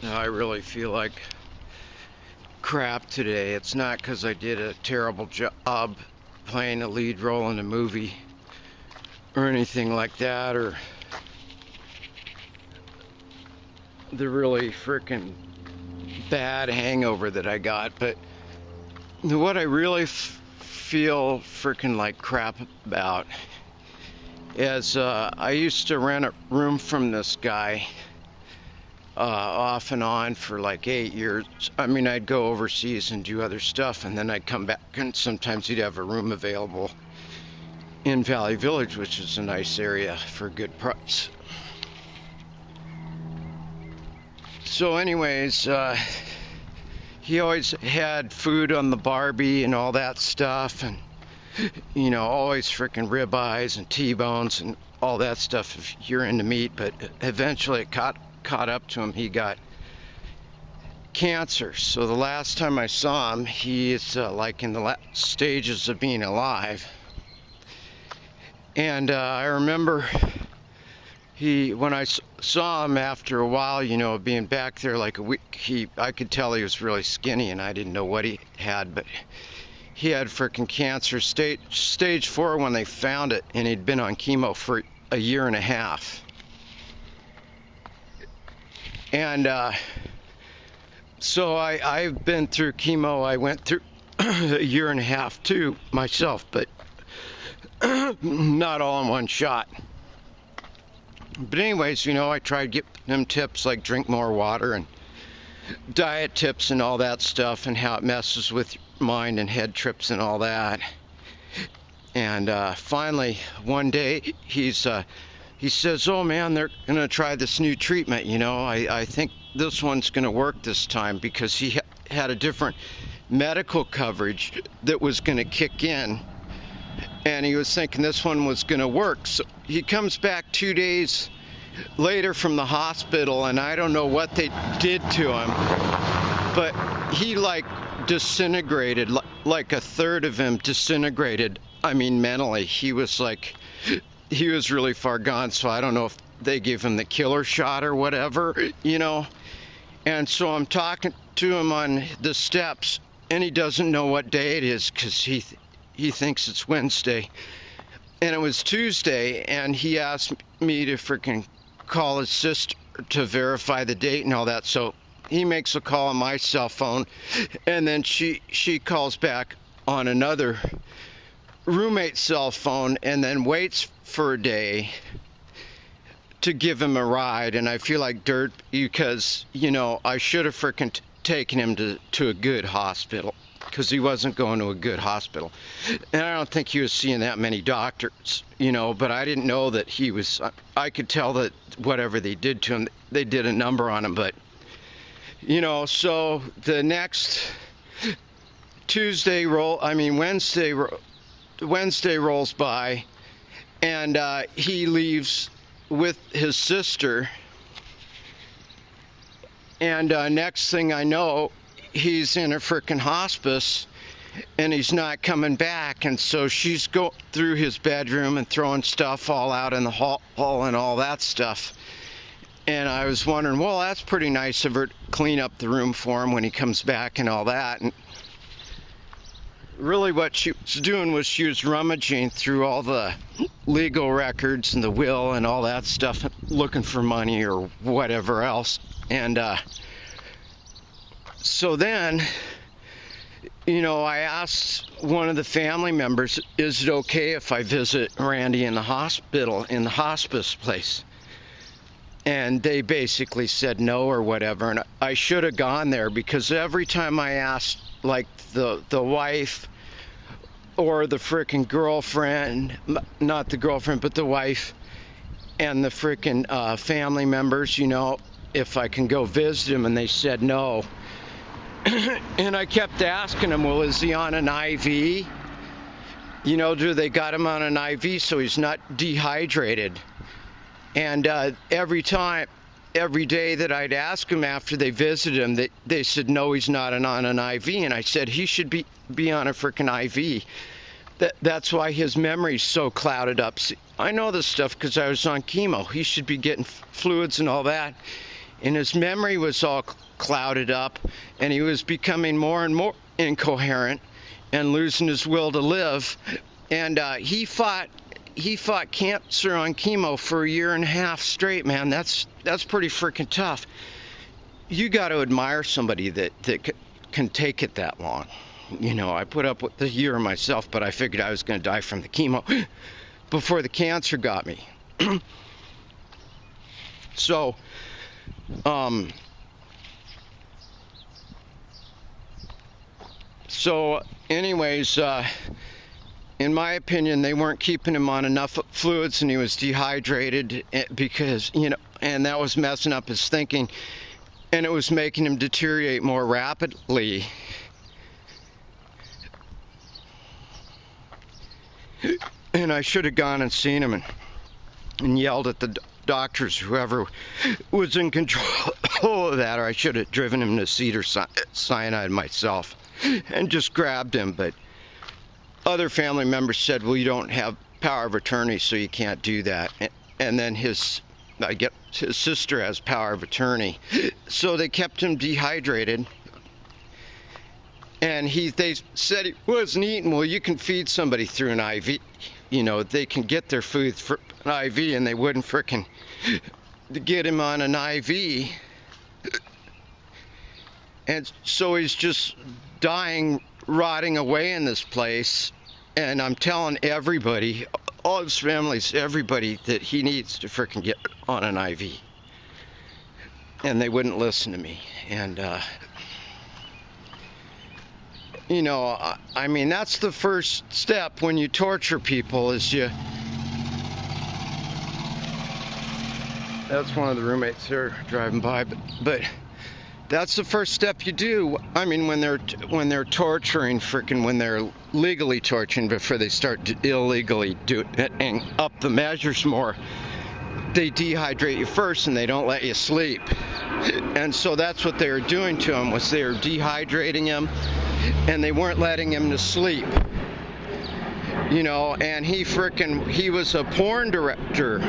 I really feel like crap today. It's not because I did a terrible job playing a lead role in a movie or anything like that, or the really freaking bad hangover that I got, but what I really feel freaking like crap about is I used to rent a room from this guy off and on for like 8 years. I mean, I'd go overseas and do other stuff, and then I'd come back, and sometimes he'd have a room available in Valley Village, which is a nice area for a good price. So anyways, he always had food on the Barbie and all that stuff, and you know, always freaking ribeyes and T-bones and all that stuff if you're into meat. But eventually it caught up to him. He got cancer. So the last time I saw him, he is like in the last stages of being alive. And I remember when I saw him after a while, you know, being back there like a week, I could tell he was really skinny, and I didn't know what he had, but he had freaking cancer, stage 4 when they found it, and he'd been on chemo for a year and a half. And so I've been through chemo. I went through a year and a half too myself, but not all in one shot. But anyways, you know, I tried getting them tips like drink more water and diet tips and all that stuff, and how it messes with your mind and head trips and all that. And finally, one day, he says, "Oh man, they're gonna try this new treatment. You know, I think this one's gonna work this time," because he had a different medical coverage that was gonna kick in, and he was thinking this one was gonna work. So he comes back 2 days later from the hospital, and I don't know what they did to him, but he like disintegrated, like a third of him disintegrated. I mean, mentally, he was really far gone. So I don't know if they gave him the killer shot or whatever, you know. And so I'm talking to him on the steps, and he doesn't know what day it is because he thinks it's Wednesday. And it was Tuesday, and he asked me to freaking call his sister to verify the date and all that. So he makes a call on my cell phone, and then she calls back on another roommate's cell phone, and then waits for a day to give him a ride. And I feel like dirt because, you know, I should have freaking taken him to a good hospital, because he wasn't going to a good hospital. And I don't think he was seeing that many doctors, you know, but I didn't know that he was. I could tell that whatever they did to him, they did a number on him. But, you know, so the next Wednesday rolls by, and he leaves with his sister. And next thing I know, he's in a freaking hospice, and he's not coming back. And so she's going through his bedroom and throwing stuff all out in the hall and all that stuff. And I was wondering, well, that's pretty nice of her to clean up the room for him when he comes back and all that. And really what she was doing was she was rummaging through all the legal records and the will and all that stuff, looking for money or whatever else. And so then, you know, I asked one of the family members, is it okay if I visit Randy in the hospital, in the hospice place? And they basically said no or whatever. And I should have gone there, because every time I asked, like, the wife or the frickin' girlfriend, not the girlfriend, but the wife and the frickin' family members, you know, if I can go visit him, and they said no. And I kept asking him, well, is he on an IV? You know, do they got him on an IV so he's not dehydrated? And every day that I'd ask him after they visited him, they said, no, he's not on an IV. And I said, he should be on a freaking IV. That's why his memory's so clouded up. See, I know this stuff because I was on chemo. He should be getting fluids and all that. and his memory was all clouded up, and he was becoming more and more incoherent and losing his will to live. And he fought cancer on chemo for 1.5 years straight, man. That's pretty freaking tough. You got to admire somebody that can take it that long. You know, I put up with the year myself, but I figured I was going to die from the chemo before the cancer got me. So, anyways, in my opinion, they weren't keeping him on enough fluids, and he was dehydrated because, you know, and that was messing up his thinking, and it was making him deteriorate more rapidly. And I should have gone and seen him and yelled at the doctors, whoever was in control of that, or I should have driven him to Cedar Sinai myself and just grabbed him. But other family members said, well, you don't have power of attorney, so you can't do that. And then his sister has power of attorney, so they kept him dehydrated. And they said he wasn't eating. Well, you can feed somebody through an IV. You know, they can get their food for an IV, and they wouldn't frickin' get him on an IV. And so he's just dying, rotting away in this place. And I'm telling everybody, all his families, everybody, that he needs to frickin' get on an IV. And they wouldn't listen to me. And, you know, I mean, that's the first step when you torture people, is you... That's one of the roommates here driving by, but that's the first step you do. I mean, when they're torturing, when they're legally torturing before they start to illegally doing up the measures more, they dehydrate you first and they don't let you sleep. And so that's what they were doing to him, was they were dehydrating him, and they weren't letting him to sleep. You know, and he was a porn director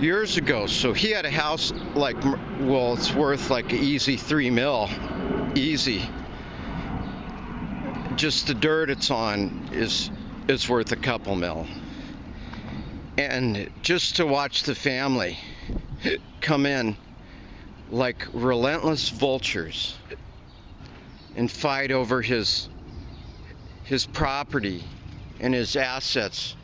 years ago, so he had a house like, well, it's worth like an easy $3 million, easy. Just the dirt it's on is worth a couple mil. And just to watch the family come in like relentless vultures and fight over his property and his assets,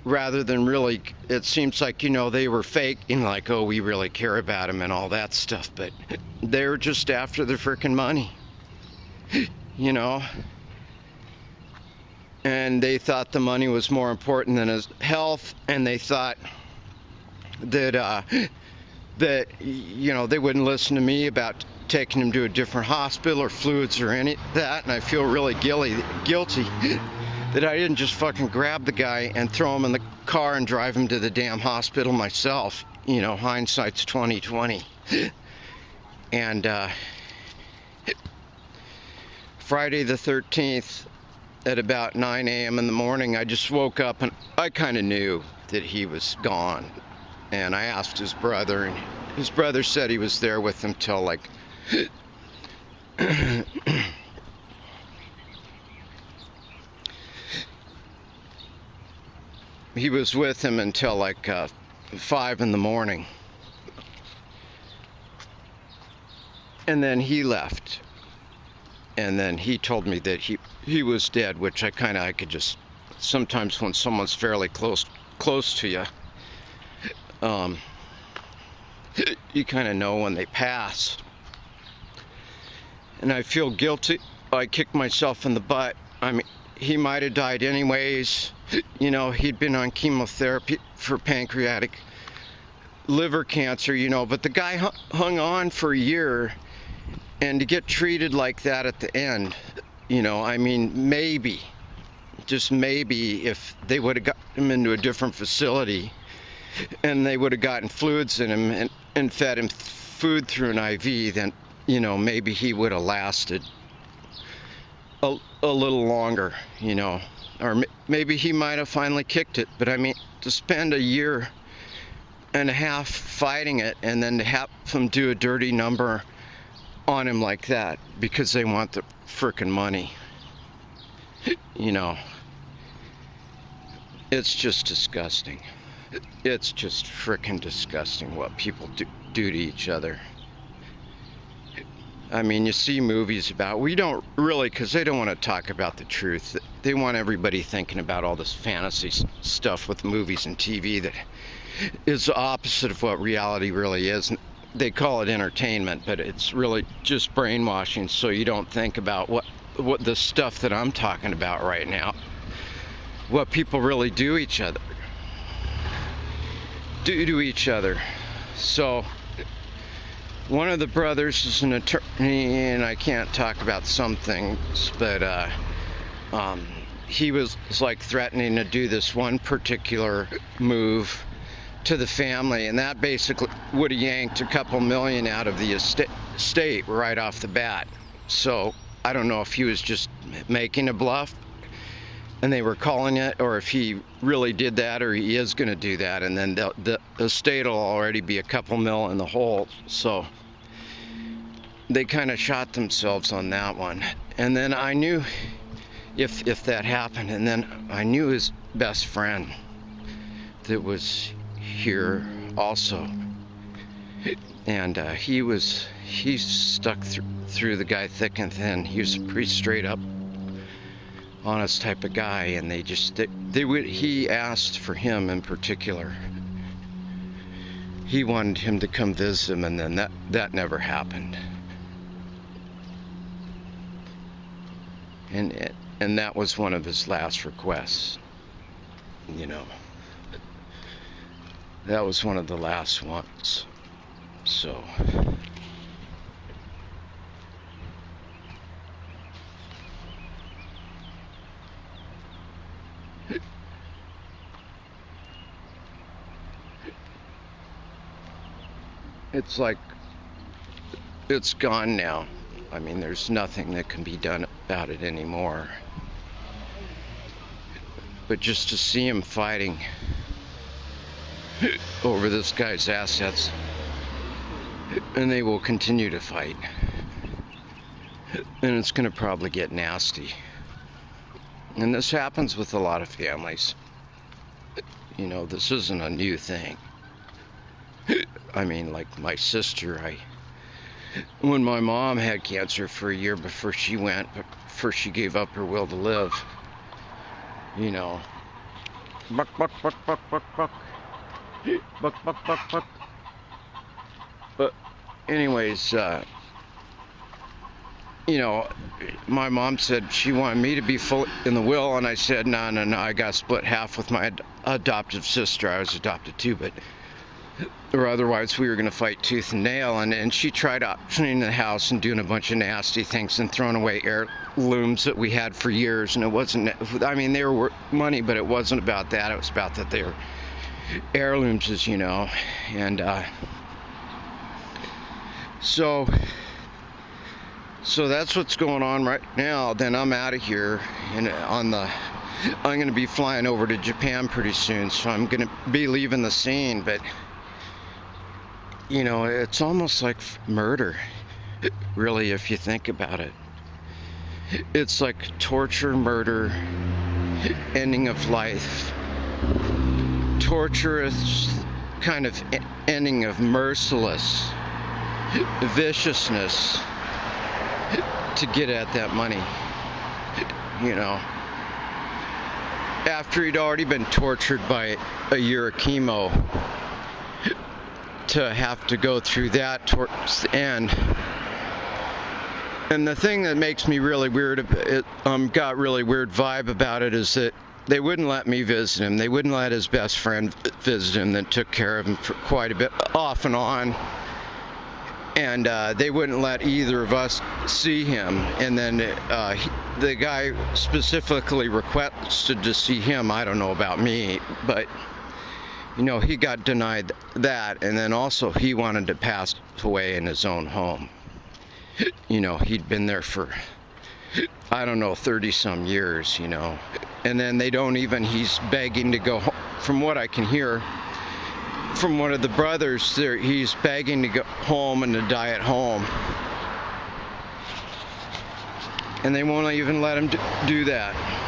rather than really, it seems like, you know, they were faking, like, oh, we really care about him and all that stuff, but they're just after the frickin' money, you know. And they thought the money was more important than his health, and they thought that you know, they wouldn't listen to me about taking him to a different hospital or fluids or any of that. And I feel really guilty that I didn't just fucking grab the guy and throw him in the car and drive him to the damn hospital myself. You know, hindsight's 20/20. And Friday the 13th at about 9 a.m. in the morning, I just woke up and I kind of knew that he was gone. And I asked his brother, and his brother said he was there with him till like he was with him until like 5 in the morning. And then he left. And then he told me that he was dead, which I could just, sometimes when someone's fairly close to you, you kind of know when they pass. And I feel guilty. I kicked myself in the butt. I mean, he might have died anyways. You know, he'd been on chemotherapy for pancreatic liver cancer, you know, but the guy hung on for a year. And to get treated like that at the end, you know, I mean, maybe, just maybe, if they would have got him into a different facility and they would have gotten fluids in him and fed him food through an IV, then, you know, maybe he would have lasted a little longer, you know, or maybe he might have finally kicked it. But I mean, to spend a year and a half fighting it, and then to have them do a dirty number on him like that because they want the frickin' money. You know, it's just disgusting. It's just frickin' disgusting what people do to each other. I mean, you see movies about, we don't really, because they don't want to talk about the truth. They want everybody thinking about all this fantasy stuff with movies and TV that is the opposite of what reality really is. They call it entertainment, but it's really just brainwashing, so you don't think about what the stuff that I'm talking about right now, what people really do to each other. So one of the brothers is an attorney, and I can't talk about some things, but he was like threatening to do this one particular move to the family, and that basically would have yanked a couple million out of the estate right off the bat. So I don't know if he was just making a bluff and they were calling it, or if he really did that, or he is going to do that, and then the estate will already be a couple mil in the hole. So they kind of shot themselves on that one. And then I knew if that happened, and then I knew his best friend that was here also, and he stuck through the guy thick and thin. He was a pretty straight up, honest type of guy, and he asked for him in particular. He wanted him to come visit him, and then that never happened. And that was one of his last requests, you know. That was one of the last ones. So it's like it's gone now. I mean, there's nothing that can be done about it anymore. But just to see him fighting over this guy's assets, and they will continue to fight, and it's going to probably get nasty. And this happens with a lot of families. You know, this isn't a new thing. I mean, like my sister, when my mom had cancer for a year before she gave up her will to live, you know, buck, buck, buck, buck, buck, buck. Buck, buck, buck, buck. But anyways, you know, my mom said she wanted me to be full in the will, and I said, no, I got split half with my adoptive sister. I was adopted too, or otherwise we were going to fight tooth and nail. And she tried auctioning the house and doing a bunch of nasty things and throwing away heirlooms that we had for years. And it wasn't, I mean, they were worth money, but it wasn't about that. It was about that they were heirlooms, as you know. And so that's what's going on right now. Then I'm out of here, and I'm going to be flying over to Japan pretty soon, so I'm going to be leaving the scene. But you know, it's almost like murder, really, if you think about it. It's like torture, murder, ending of life, torturous kind of ending of merciless viciousness to get at that money, you know, after he'd already been tortured by a year of chemo, to have to go through that towards the end. And the thing that makes me really weird, got really weird vibe about it, is that they wouldn't let me visit him. They wouldn't let his best friend visit him that took care of him for quite a bit, off and on. And they wouldn't let either of us see him. And then the guy specifically requested to see him. I don't know about me, but you know, he got denied that. And then also he wanted to pass away in his own home. You know, he'd been there for, I don't know, 30 some years, you know. And then they don't even, he's begging to go home. From what I can hear, from one of the brothers there. He's begging to go home and to die at home, and they won't even let him do that.